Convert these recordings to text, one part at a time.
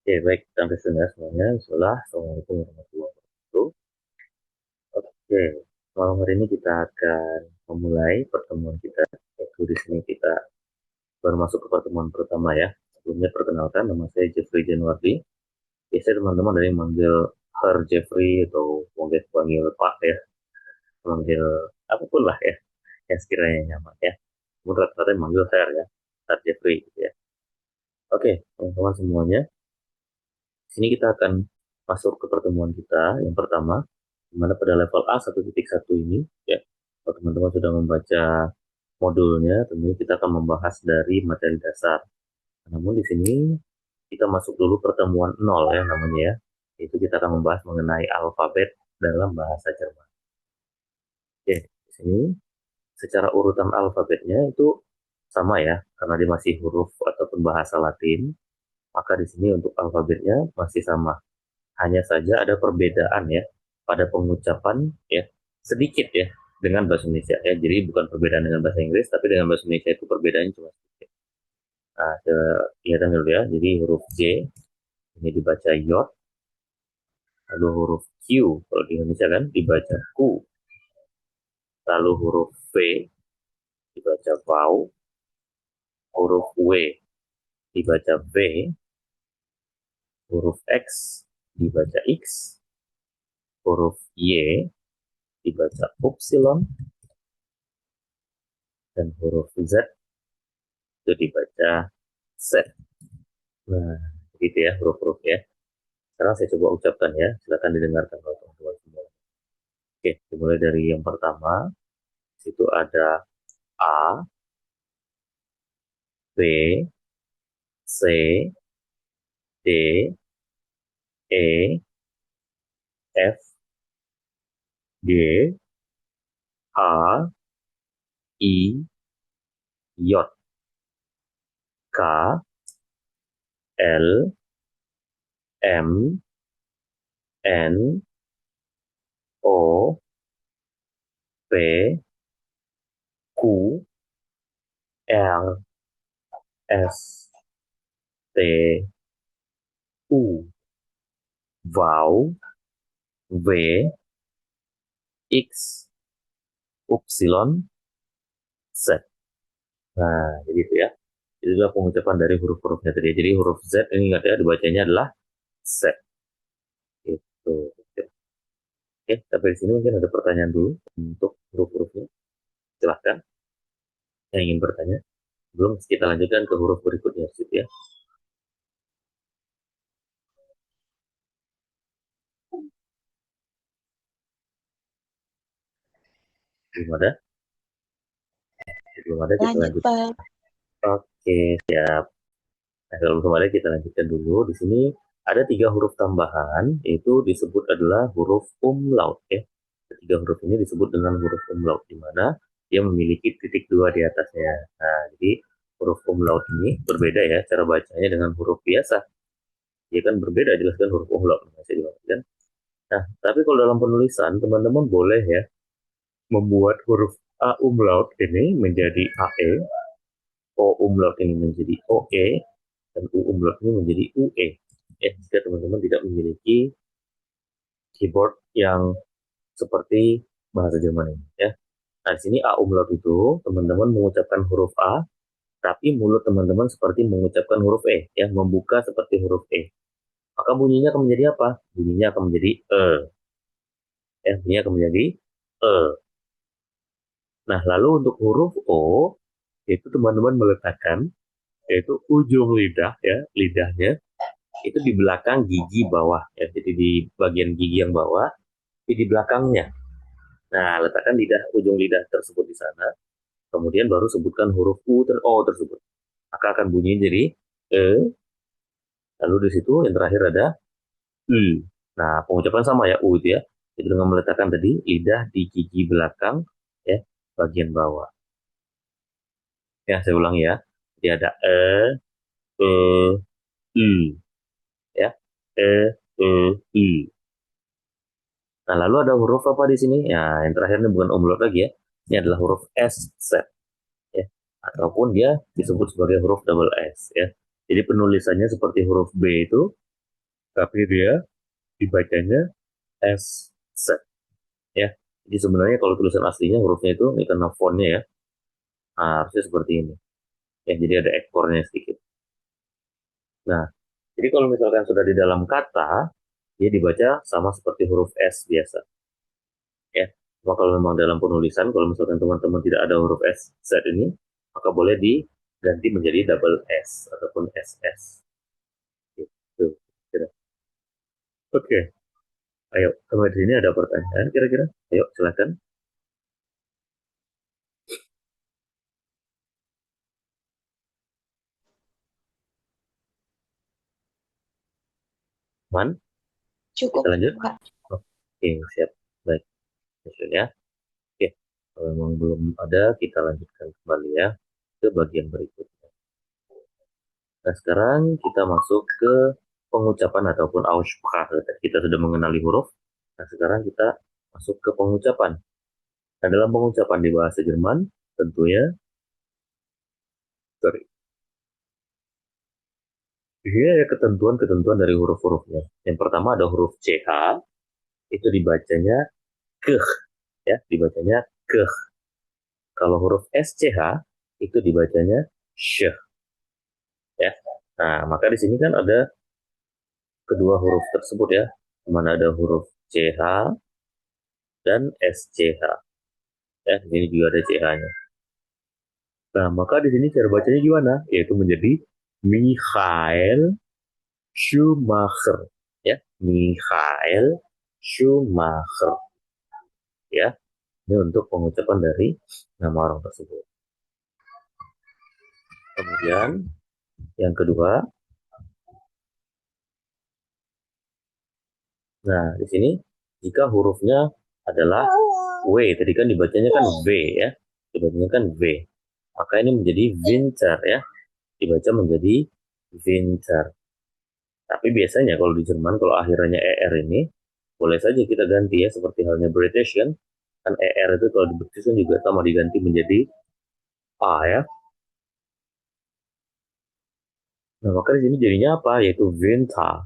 Oke, baik, sampai sini semuanya. Bismillah. Assalamualaikum warahmatullahi wabarakatuh. Oke, malam hari ini kita akan memulai pertemuan kita. Yaitu di sini kita baru masuk ke pertemuan pertama ya. Sebelumnya perkenalkan, nama saya Jeffrey Januardi. Biasanya teman-teman dari manggil Her Jeffrey atau panggil Pak ya, manggil apapun lah ya, yang sekiranya nyaman ya. Kemudian rata-rata manggil Her ya, Her Jeffrey gitu ya. Oke, teman-teman semuanya. Di sini kita akan masuk ke pertemuan kita yang pertama, di mana pada level A1.1 ini, ya, kalau teman-teman sudah membaca modulnya, tentunya kita akan membahas dari materi dasar. Namun di sini kita masuk dulu pertemuan nol ya namanya ya, yaitu kita akan membahas mengenai alfabet dalam bahasa Jerman. Oke, di sini secara urutan alfabetnya itu sama ya, karena dia masih huruf ataupun bahasa Latin, maka di sini untuk alfabetnya masih sama. Hanya saja ada perbedaan ya pada pengucapan ya sedikit ya dengan bahasa Indonesia ya. Jadi bukan perbedaan dengan bahasa Inggris, tapi dengan bahasa Indonesia itu perbedaannya cuma sedikit. Nah, kelihatan dulu ya. Jadi huruf J ini dibaca J, lalu huruf Q kalau di Indonesia kan dibaca Q, lalu huruf V dibaca VAU, huruf W dibaca V, huruf X dibaca X, huruf Y dibaca Upsilon, dan huruf Z itu dibaca Z. Nah, gitu ya huruf-huruf ya. Sekarang saya coba ucapkan ya. Silakan didengarkan kalau teman-teman semua. Oke, dimulai dari yang pertama. Situ ada A, B, C, D, E, F, G, H, I, J, K, L, M, N, O, P, Q, R, S, T, U, V, W, X, Y, Z. Nah, jadi itu ya. Itu adalah pengucapan dari huruf-hurufnya tadi. Jadi huruf Z ini ingat ya, dibacanya adalah Z. Itu. Oke, tapi di sini mungkin ada pertanyaan dulu untuk huruf-hurufnya. Silahkan yang ingin bertanya. Belum kita lanjutkan ke huruf berikutnya, situ ya. Belum ada? Belum ada, kita Lanjut, lanjut. Pak. Oke, siap. Nah, kalau belum ada, kita lanjutkan dulu. Di sini ada 3 huruf tambahan, yaitu disebut adalah huruf umlaut ya. Ketiga huruf ini disebut dengan huruf umlaut, di mana dia memiliki titik 2 di atasnya. Nah, jadi huruf umlaut ini berbeda ya cara bacanya dengan huruf biasa. Dia kan berbeda jelaskan huruf umlaut. Saya jelaskan. Nah, tapi kalau dalam penulisan, teman-teman boleh ya membuat huruf A umlaut ini menjadi AE, O umlaut ini menjadi OE, dan U umlaut ini menjadi UE. Jika teman-teman tidak memiliki keyboard yang seperti bahasa Jerman ini ya. Nah, di sini A umlaut itu teman-teman mengucapkan huruf A, tapi mulut teman-teman seperti mengucapkan huruf E, ya, membuka seperti huruf E. Maka bunyinya akan menjadi apa? Bunyinya akan menjadi E, ya, bunyinya akan menjadi E. Nah, lalu untuk huruf O, itu teman-teman meletakkan, yaitu ujung lidah, ya, lidahnya, itu di belakang gigi bawah, ya, jadi di bagian gigi yang bawah, di belakangnya. Nah, letakkan ujung lidah tersebut di sana, kemudian baru sebutkan huruf U dan O tersebut. Maka akan bunyi jadi E, lalu di situ yang terakhir ada U. Nah, pengucapan sama ya, U itu ya. Jadi dengan meletakkan tadi lidah di gigi belakang, ya, bagian bawah. Ya, saya ulang ya. Jadi ada E, U, ya. E, U. Nah, lalu ada huruf apa di sini? Ya, yang terakhir ini bukan umlaut lagi ya. Ini adalah huruf S, Z, ya. Ataupun dia disebut sebagai huruf double S, ya. Jadi penulisannya seperti huruf B itu, tapi dia dibacanya S Z ya. Jadi sebenarnya kalau tulisan aslinya hurufnya itu ini karena fontnya ya, harusnya seperti ini. Ya, jadi ada ekornya sedikit. Nah, jadi kalau misalkan sudah di dalam kata, dia dibaca sama seperti huruf S biasa. Ya, maka kalau memang dalam penulisan, kalau misalkan teman-teman tidak ada huruf S Z ini, maka boleh diganti menjadi double S ataupun SS. Gitu. Kira. Oke, ayo. Sampai di sini ada pertanyaan kira-kira? Ayo, silakan. Man, kita Cukup, lanjut. Kak. Oke, siap. Baik, ya. Oke, kalau memang belum ada, kita lanjutkan kembali ya ke bagian berikutnya. Nah, sekarang kita masuk ke pengucapan ataupun Aussprache. Kita sudah mengenali huruf. Nah, sekarang kita masuk ke pengucapan. Nah, dalam pengucapan di bahasa Jerman, tentunya, sorry, di sini ada ketentuan-ketentuan dari huruf-hurufnya. Yang pertama ada huruf CH, itu dibacanya keh, ya, dibacanya keh. Kalau huruf SCH, itu dibacanya sh, ya. Nah, maka di sini kan ada kedua huruf tersebut ya, di mana ada huruf CH dan SCH. Ya, di sini juga ada CH-nya. Nah, maka di sini cara bacanya gimana? Yaitu menjadi Michael Schumacher. Ya, Michael Schumacher. Ya, ini untuk pengucapan dari nama orang tersebut. Kemudian yang kedua, nah di sini jika hurufnya adalah W, tadi kan dibacanya kan V ya, dibacanya kan V. Maka ini menjadi Winter ya, dibaca menjadi Winter. Tapi biasanya kalau di Jerman, kalau akhirannya ER ini, boleh saja kita ganti ya, seperti halnya British kan. Kan ER itu kalau di British kan juga sama diganti menjadi A ya. Nah, maka di sini jadinya apa? Yaitu Winter.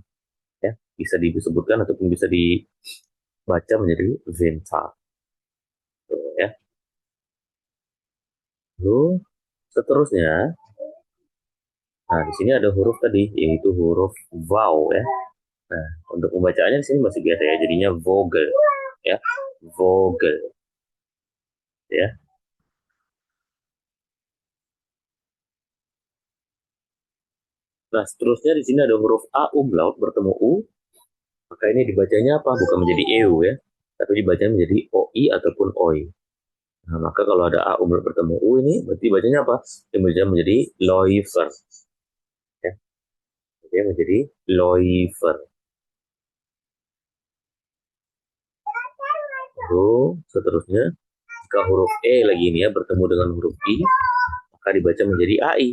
Ya, bisa disebutkan ataupun bisa dibaca menjadi Winter. Tuh, ya. Lalu seterusnya, nah di sini ada huruf tadi, yaitu huruf vowel ya. Nah, untuk pembacaannya di sini masih biasa ya, jadinya vogel ya, vogel ya. Nah, seterusnya di sini ada huruf A umlaut bertemu U, maka ini dibacanya apa? Bukan menjadi EU ya, tapi dibacanya menjadi OI ataupun OI. Nah, maka kalau ada A umlaut bertemu U ini, berarti bacanya apa? Dia menjadi Läufer. Ya, dia menjadi Läufer. Lalu seterusnya, jika huruf E lagi ini ya bertemu dengan huruf I, maka dibaca menjadi AI.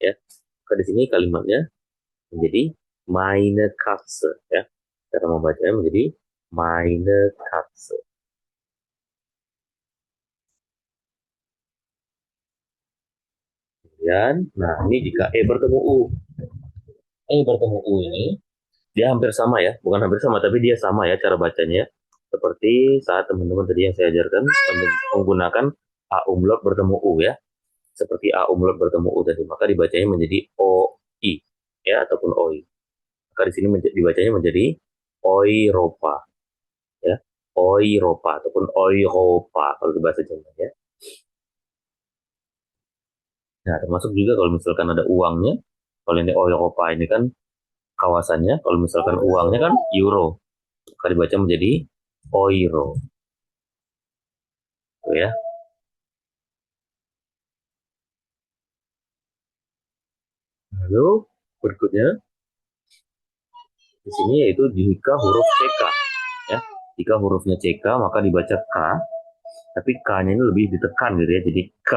Ya, maka di sini kalimatnya menjadi meine Katze. Ya, cara membacanya menjadi meine Katze. Kemudian, nah ini jika E bertemu U. E bertemu U ini, dia hampir sama ya. Bukan hampir sama, tapi dia sama ya cara bacanya. Seperti saat teman-teman tadi yang saya ajarkan, menggunakan A umlaut bertemu U ya. Seperti A umlaut bertemu U tadi. Maka dibacanya menjadi OI. Ya, ataupun OI. Maka di sini dibacanya menjadi Europa. Ya. Europa ataupun Europa kalau di bahasa Jerman ya. Nah, termasuk juga kalau misalkan ada uangnya, kalau ini Europa ini kan kawasannya, kalau misalkan uangnya kan euro, maka dibaca menjadi euro, gitu ya. Lalu berikutnya di sini yaitu jika huruf CK, ya. Jika hurufnya CK maka dibaca K, tapi K-nya ini lebih ditekan gitu ya, jadi K,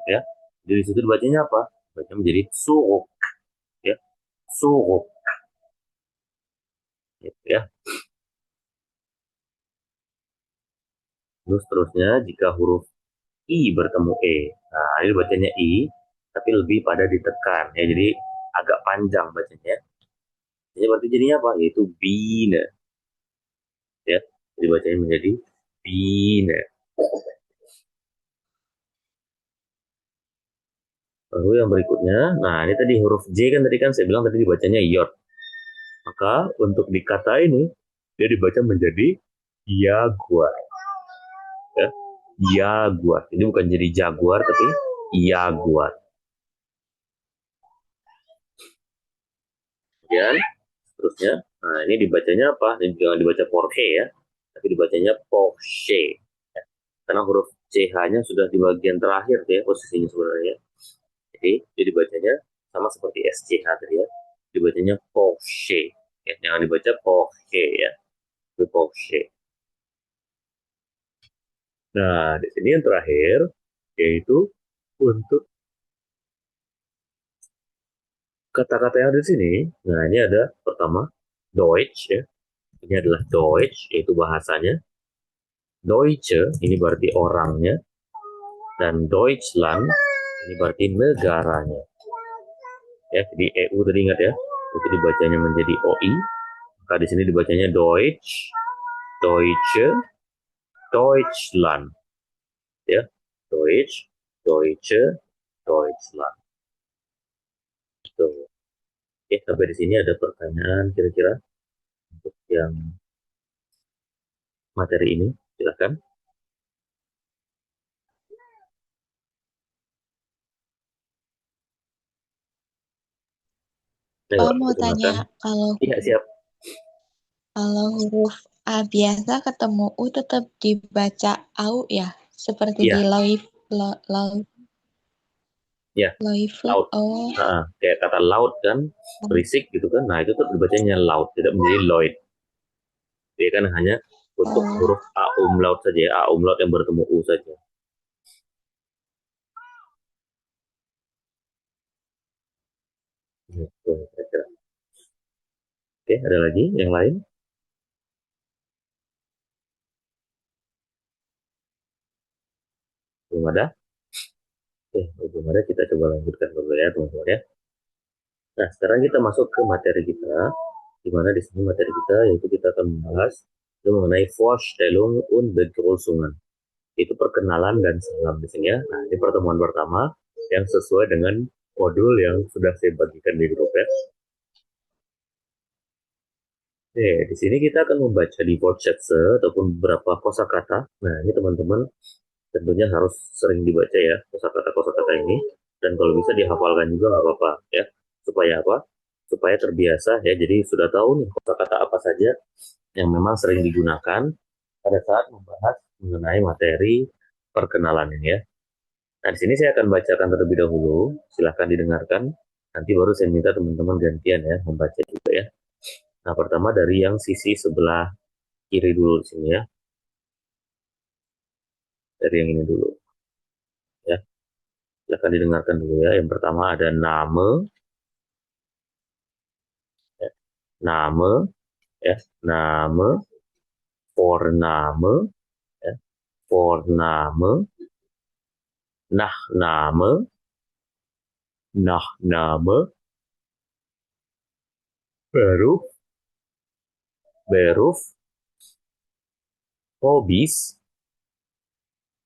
ya. Jadi di situ dibacanya apa? Baca menjadi suruk, ya, suruk, gitu ya. Terus terusnya jika huruf I bertemu E. Nah, ini bacanya I, tapi lebih pada ditekan ya. Jadi agak panjang bacanya. Ini berarti jadinya apa? Yaitu bina. Ya, dibacanya menjadi bina. Lalu yang berikutnya, nah ini tadi huruf J kan tadi kan saya bilang tadi dibacanya yot. Maka untuk di kata ini dia dibaca menjadi jaguar. Ya, jaguar. Ini bukan jadi jaguar tapi jaguar. Kemudian seterusnya, nah ini dibacanya apa? Ini jangan dibaca Porsche ya, tapi dibacanya Porsche. Ya, karena huruf CH-nya sudah di bagian terakhir ya posisinya sebenarnya. Jadi dia dibacanya sama seperti SCH tadi ya, dibacanya Porsche. Ya, jangan dibaca Porsche ya, itu Porsche. Nah, di sini yang terakhir yaitu untuk kata-kata yang ada di sini. Nah, ini ada pertama Deutsch ya. Ini adalah Deutsch yaitu bahasanya. Deutsche ini berarti orangnya dan Deutschland ini berarti negaranya. Ya, jadi EU tadi ingat ya. Itu dibacanya menjadi OI. Maka di sini dibacanya Deutsch, Deutsche, Deutschland. Ya, Deutsch, Deutsche, Deutschland. Tuh. Oke, sampai di sini ada pertanyaan kira-kira untuk yang materi ini. Silakan. Ayo, Mau tanya pergunakan. kalau Iya, siap. kalau huruf A biasa ketemu U tetap dibaca AU ya, seperti di Iya, live iya. live Laut. oh Nah, kayak kata laut kan, berisik gitu kan. Nah, itu tuh dibacanya laut, tidak menjadi Lloyd. Dia kan hanya untuk oh huruf A umlaut saja, ya. A umlaut yang bertemu U saja. Gitu, kira-kira. Oke, ada lagi yang lain? Belum ada? Oke, belum ada. Kita coba lanjutkan dulu ya, teman-teman ya. Nah, sekarang kita masuk ke materi kita, di mana di sini materi kita yaitu kita akan membahas mengenai Vorstellung und Begrüßungen. Itu perkenalan dan salam di sini ya. Nah, ini pertemuan pertama yang sesuai dengan modul yang sudah saya bagikan di grup ya. Oke, di sini kita akan membaca di Wortschätze ataupun beberapa kosakata. Nah, ini teman-teman tentunya harus sering dibaca ya kosakata-kosakata ini. Dan kalau bisa dihafalkan juga nggak apa-apa ya. Supaya apa? Supaya terbiasa ya. Jadi sudah tahu nih kosakata apa saja yang memang sering digunakan pada saat membahas mengenai materi perkenalan ini ya. Nah, di sini saya akan bacakan terlebih dahulu. Silahkan didengarkan. Nanti baru saya minta teman-teman gantian ya membaca juga ya. Nah, pertama dari yang sisi sebelah kiri dulu di sini ya. Dari yang ini dulu ya. Silahkan didengarkan dulu ya. Yang pertama ada nama, ya. Nama, ya. Nama, Vorname, ya. Vorname, Nachname, Nachname, Beruf, Beruf, Hobbys,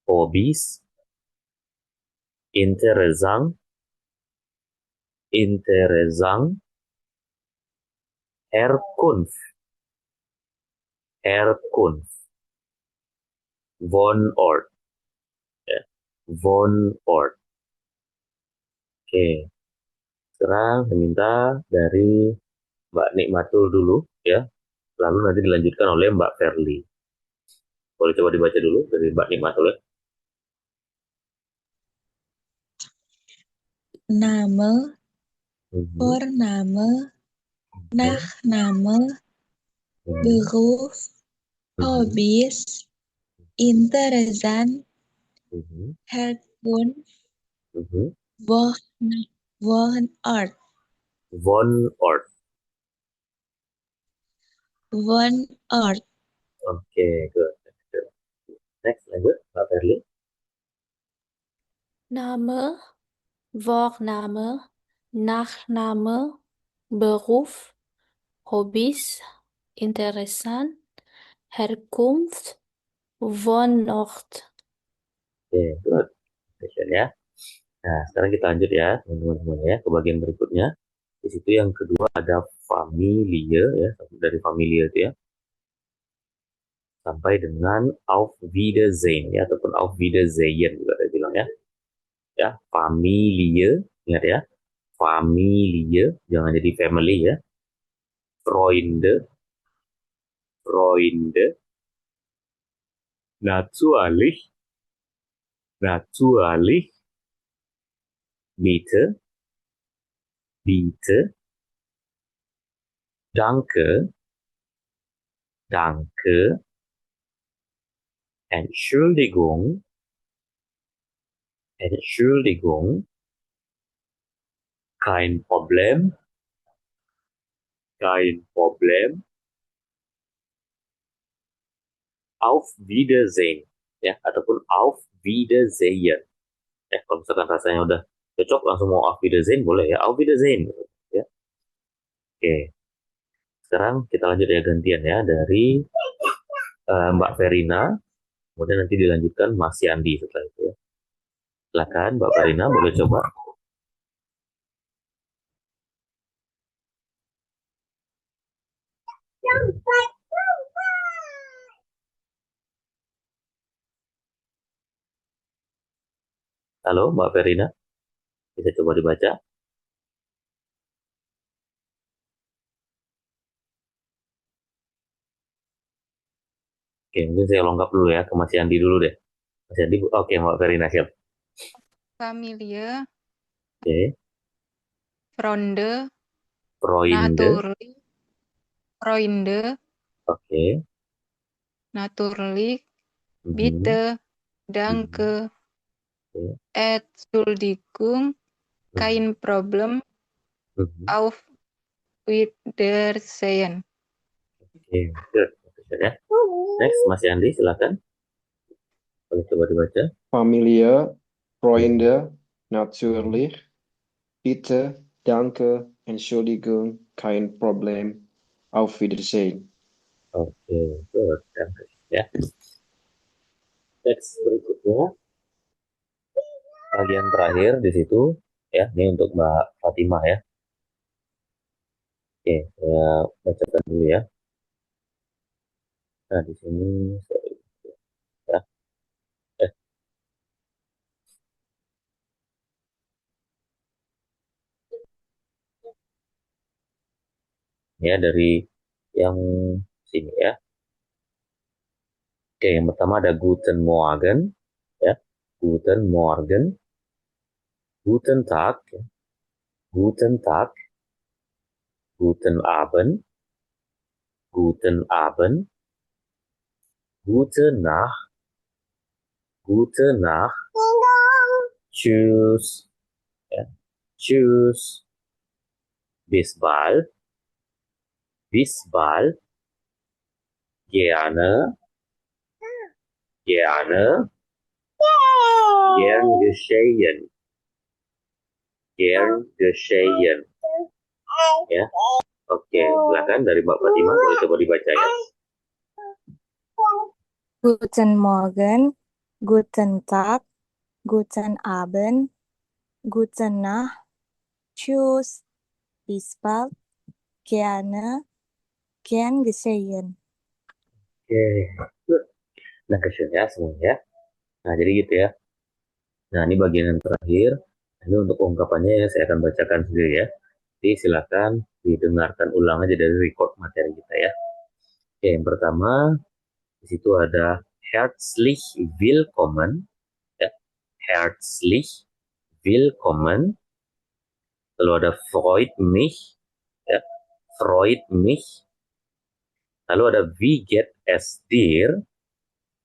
Hobbys, Interessant, Interessant, Herkunft, Herkunft, Wohnort, ya. Wohnort. Oke, sekarang saya minta dari Mbak Nikmatul dulu ya, lalu nanti dilanjutkan oleh Mbak Verly. Boleh coba dibaca dulu dari Mbak Nikmatul ya. Name, Mhm, Vorname, mhm, Nachname, mhm, Beruf, mhm, Hobbys, Interessant, mhm, Herkunft, mhm. Wohn Wohnort, Wohnort. Wohnort, Oke, good. Good. Next, lanjut, Mbak Verly. Name, Vorname, Nachname, Beruf, Hobbys, Interessen, Herkunft, Wohnort. Oke, good. Question ya. Nah, sekarang kita lanjut ya, teman-teman semuanya ya, ke bagian berikutnya. Di situ yang kedua ada familie ya, dari familie itu ya, sampai dengan auf Wiedersehen ya, ataupun auf Wiedersehen juga ada bilang ya. Ya, familie, ingat ya, familie, jangan jadi family ya. Freunde, Freunde, natürlich, natürlich, bitte, bitte, danke, danke, Entschuldigung, Entschuldigung, kein Problem, kein Problem, auf Wiedersehen ya, ataupun auf Wiedersehen ya. Kalau misalkan rasanya udah cocok langsung mau auf Wiedersehen boleh ya, auf Wiedersehen ya. Oke, sekarang kita lanjut ya, gantian ya, dari Mbak Verina, kemudian nanti dilanjutkan Mas Yandi setelah itu ya. Silakan Mbak Verina, boleh coba. Halo Mbak Verina, bisa coba dibaca. Oke, mungkin saya lengkap dulu ya ke Mas Yandi dulu deh. Mas Yandi, oke Mbak Verina siap. Familie, Oke, Freunde, Freunde, Naturlich, Freunde, oke. Natürlich, Mhm, Bitte, mhm, Danke, oke, Entschuldigung, mhm, kein Problem, mhm. auf Wiedersehen. Oke, good. Ya. Next, Mas Yandi, silakan. Boleh coba dibaca. Familie, Mhm. Freunde, natürlich, bitte, danke, Entschuldigung, kein Problem, auf Wiedersehen. Oke, good. Ya. Next, berikutnya bagian terakhir di situ ya. Ini untuk Mbak Fatimah ya. Oke, saya bacakan dulu ya. Nah, di sini sorry, ya. Eh, ya dari yang sini ya. Oke, yang pertama ada Guten Morgen ya. Guten Morgen, Guten Tag, ya. Guten Tag, Guten Abend, Guten Abend, Gute Nacht, Gute Nacht, Tschüss, ya. Tschüss, bis bald, bis bald, gerne, gerne, gern geschehen, gern geschehen. Ya, oke, silakan dari Mbak Fatima, boleh coba dibaca ya. Guten Morgen, guten Tag, guten Abend, gute Nacht, tschüss, bis bald, gerne, gern geschehen. Oke, nah question ya semuanya ya. Nah, jadi gitu ya. Nah, ini bagian yang terakhir. Ini untuk ungkapannya ya, saya akan bacakan sendiri ya. Jadi silakan didengarkan ulang aja dari record materi kita ya. Oke, yang pertama di situ ada herzlich willkommen ya. Herzlich willkommen. Lalu ada freut mich ya. Freut mich. Lalu ada wie geht es dir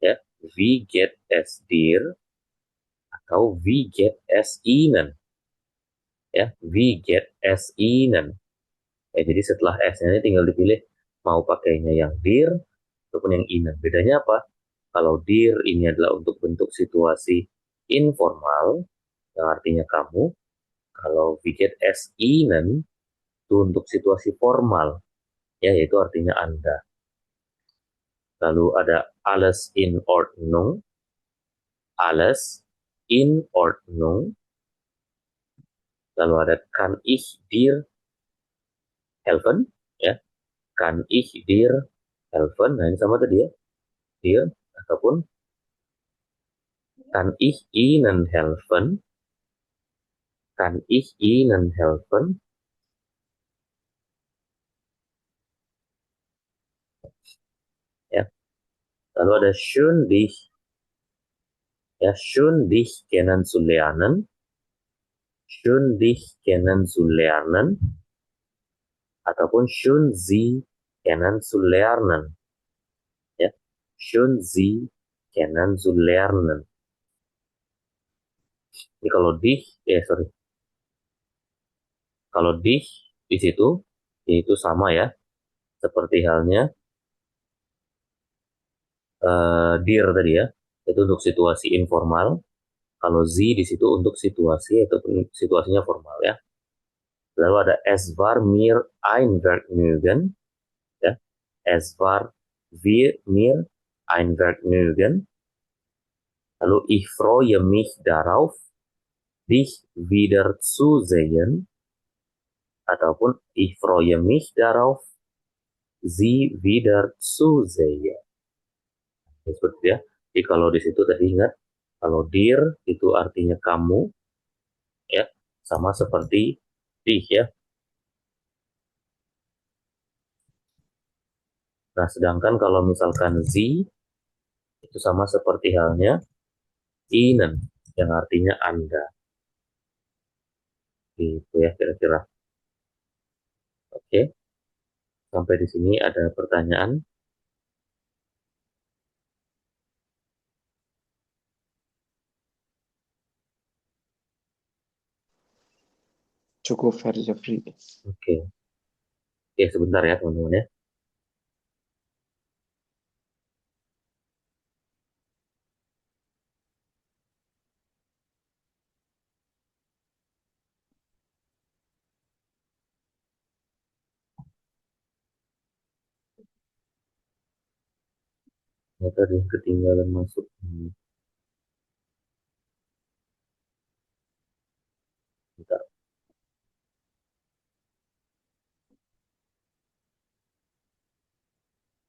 ya. Wie geht es dir atau wie geht es Ihnen ya. Wie geht es Ihnen. Ya, jadi setelah S-nya ini tinggal dipilih mau pakainya yang dir ataupun yang Ihnen. Bedanya apa? Kalau dir ini adalah untuk bentuk situasi informal, yang artinya kamu. Kalau wie geht es Ihnen itu untuk situasi formal, ya, yaitu artinya Anda. Lalu ada alles in Ordnung, alles in Ordnung. Lalu ada kann ich dir helfen, ya, kann ich dir helfen. Nah, ini sama tadi ya, dir ataupun kann ich Ihnen helfen, kann ich Ihnen helfen. Ya. Lalu ada schön dich, ya, schön dich kennenzulernen, schön dich kennenzulernen, ataupun schön Sie kennenzulernen, ya, schön Sie kennenzulernen. Ini kalau dich, kalau dich di situ yaitu sama ya, seperti halnya dir tadi ya, itu untuk situasi informal. Kalau Sie di situ untuk situasi ataupun situasinya formal ya. Lalu ada es war mir ein Vergnügen, ya, es war mir ein Vergnügen. Lalu ich freue mich darauf, dich wiederzusehen, ataupun ich freue mich darauf, Sie wiederzusehen. Seperti ya. Jadi kalau di situ tadi ingat, kalau dir itu artinya kamu, ya, sama seperti dich ya. Nah, sedangkan kalau misalkan Sie itu sama seperti halnya Ihnen, yang artinya Anda. Gitu ya kira-kira. Oke. Sampai di sini ada pertanyaan? Cukup Herr Jeffrey. Oke. Oke, sebentar ya teman-teman ya. Ternyata ada yang ketinggalan masuk. Bentar.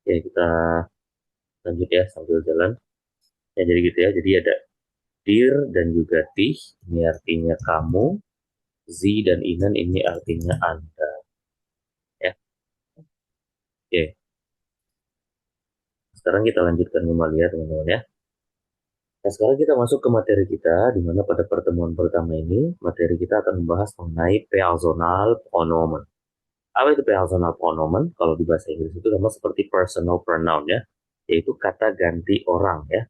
Oke, kita lanjut ya sambil jalan. Ya, jadi gitu ya. Jadi ada dir dan juga dich, ini artinya kamu. Sie dan Ihnen ini artinya Anda. Ya. Oke. Sekarang kita lanjutkan kembali ya teman-teman ya. Nah, sekarang kita masuk ke materi kita, di mana pada pertemuan pertama ini, materi kita akan membahas mengenai Personalpronomen. Apa itu Personalpronomen? Kalau di bahasa Inggris itu sama seperti personal pronoun ya, yaitu kata ganti orang ya.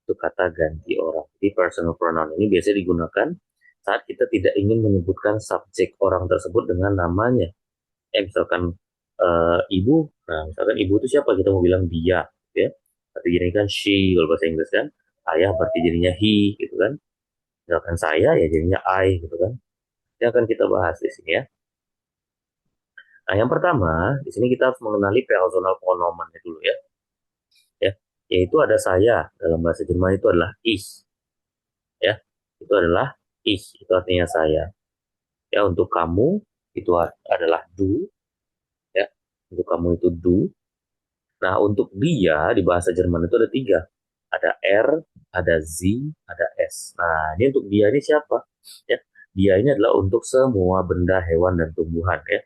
Itu kata ganti orang. Jadi personal pronoun ini biasanya digunakan saat kita tidak ingin menyebutkan subjek orang tersebut dengan namanya. Misalkan ibu, nah misalkan ibu itu siapa? Kita mau bilang dia, ya. Tapi gini kan she kalau bahasa Inggris kan. Ayah berarti jadinya he, gitu kan. Misalkan saya ya jadinya I, gitu kan. Ini akan kita bahas di sini ya. Nah, yang pertama, di sini kita harus mengenali personal pronomen dulu ya. Ya, yaitu ada saya, dalam bahasa Jerman itu adalah ich. Ya, itu adalah ich, itu artinya saya. Ya, untuk kamu itu adalah du. Ya, untuk kamu itu du. Nah, untuk dia di bahasa Jerman itu ada 3. Ada R, ada Z, ada S. Nah, ini untuk dia ini siapa? Ya, dia ini adalah untuk semua benda, hewan, dan tumbuhan ya.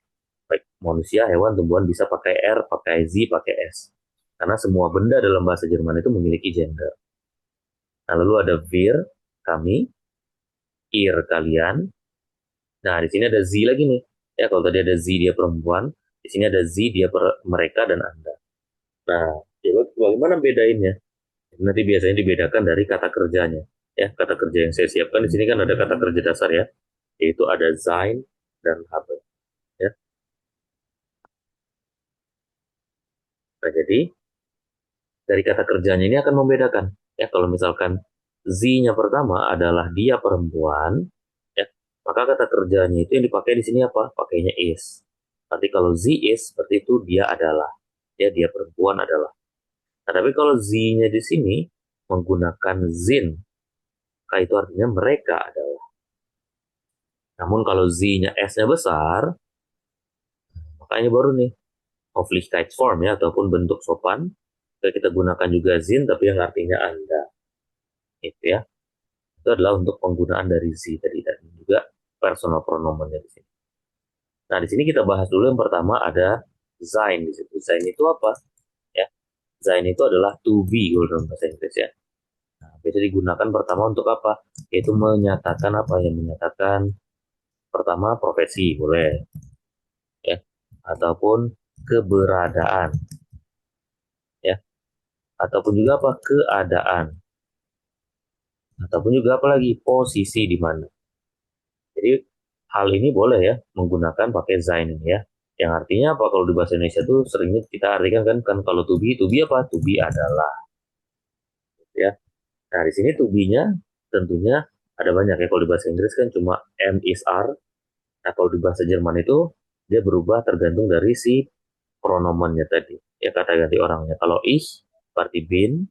Baik manusia, hewan, tumbuhan bisa pakai R, pakai Z, pakai S. Karena semua benda dalam bahasa Jerman itu memiliki gender. Nah, lalu ada wir, kami, ir, kalian. Nah, di sini ada Z lagi nih. Ya, kalau tadi ada Z dia perempuan, di sini ada Z dia mereka dan Anda. Nah, bagaimana bedainnya? Nanti biasanya dibedakan dari kata kerjanya. Ya, kata kerja yang saya siapkan di sini kan ada kata kerja dasar ya, yaitu ada sein dan haben. Ya. Nah, jadi dari kata kerjanya ini akan membedakan. Ya, kalau misalkan Z-nya pertama adalah dia perempuan, ya, maka kata kerjanya itu yang dipakai di sini apa? Pakainya is. Berarti kalau sie ist, seperti itu dia adalah. Ya, dia perempuan adalah. Nah, tapi kalau sie-nya di sini menggunakan sind, maka itu artinya mereka adalah. Namun kalau sie-nya S-nya besar, makanya baru nih Höflichkeitsform ya, ataupun bentuk sopan. Kita gunakan juga sind, tapi yang artinya Anda. Itu ya. Itu adalah untuk penggunaan dari sie tadi, dan juga personal pronomennya di sini. Nah, di sini kita bahas dulu yang pertama ada sein di situ. Sein itu apa? Ya, sein itu adalah to be kalau dalam bahasa Inggris ya. Nah, biasa digunakan pertama untuk apa? Yaitu menyatakan apa? Yang menyatakan pertama profesi boleh, ya, ataupun keberadaan, ya, ataupun juga apa? Keadaan, ataupun juga apa lagi? Posisi di mana. Jadi hal ini boleh ya menggunakan pakai sein ini ya. Yang artinya apa kalau di bahasa Indonesia tuh seringnya kita artikan kan kalau to be apa? To be adalah. Ya. Nah, di sini to be-nya tentunya ada banyak ya. Kalau di bahasa Inggris kan cuma am, is, are. Nah, kalau di bahasa Jerman itu dia berubah tergantung dari si pronomennya tadi. Ya, kata ganti orangnya. Kalau ich berarti bin,